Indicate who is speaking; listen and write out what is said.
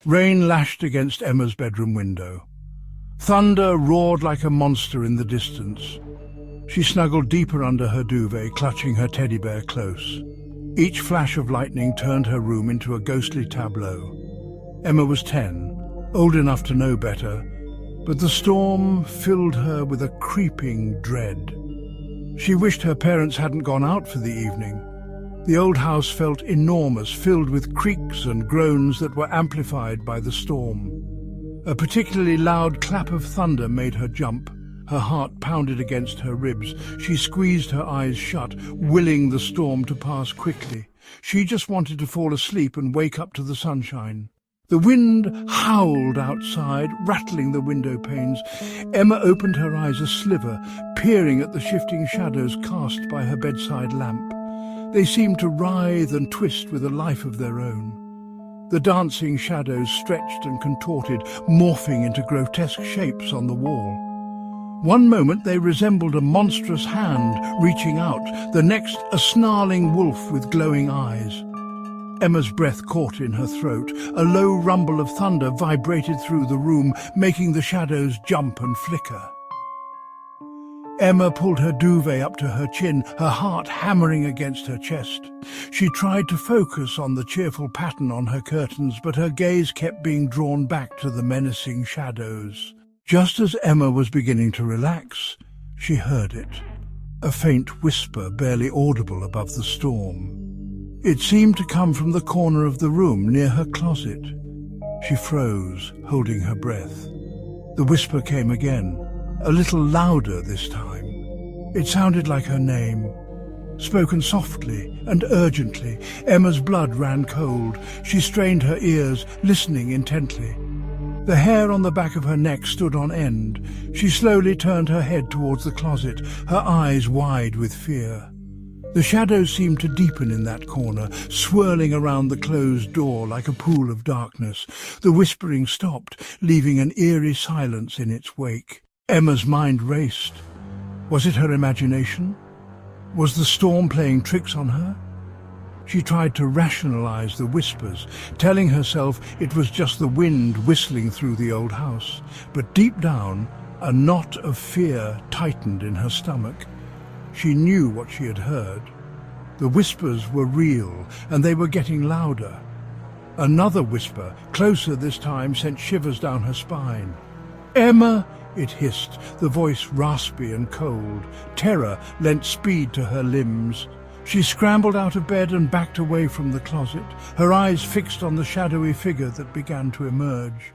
Speaker 1: Rain lashed against Emma's bedroom window. Thunder roared like a monster in the distance. She snuggled deeper under her duvet, clutching her teddy bear close. Each flash of lightning turned her room into a ghostly tableau. Emma was 10, old enough to know better, but the storm filled her with a creeping dread. She wished her parents hadn't gone out for the evening. The old house felt enormous, filled with creaks and groans that were amplified by the storm. A particularly loud clap of thunder made her jump. Her heart pounded against her ribs. She squeezed her eyes shut, willing the storm to pass quickly. She just wanted to fall asleep and wake up to the sunshine. The wind howled outside, rattling the window panes. Emma opened her eyes a sliver, peering at the shifting shadows cast by her bedside lamp. They seemed to writhe and twist with a life of their own. The dancing shadows stretched and contorted, morphing into grotesque shapes on the wall. One moment they resembled a monstrous hand reaching out, the next a snarling wolf with glowing eyes. Emma's breath caught in her throat. A low rumble of thunder vibrated through the room, making the shadows jump and flicker. Emma pulled her duvet up to her chin, her heart hammering against her chest. She tried to focus on the cheerful pattern on her curtains, but her gaze kept being drawn back to the menacing shadows. Just as Emma was beginning to relax, she heard it. A faint whisper, barely audible above the storm. It seemed to come from the corner of the room near her closet. She froze, holding her breath. The whisper came again, a little louder this time. It sounded like her name, spoken softly and urgently. Emma's blood ran cold. She strained her ears, listening intently. The hair on the back of her neck stood on end. She slowly turned her head towards the closet, her eyes wide with fear. The shadows seemed to deepen in that corner, swirling around the closed door like a pool of darkness. The whispering stopped, leaving an eerie silence in its wake. Emma's mind raced. Was it her imagination? Was the storm playing tricks on her? She tried to rationalize the whispers, telling herself it was just the wind whistling through the old house. But deep down, a knot of fear tightened in her stomach. She knew what she had heard. The whispers were real, and they were getting louder. Another whisper, closer this time, sent shivers down her spine. "Emma!" it hissed, the voice raspy and cold. Terror lent speed to her limbs. She scrambled out of bed and backed away from the closet, her eyes fixed on the shadowy figure that began to emerge.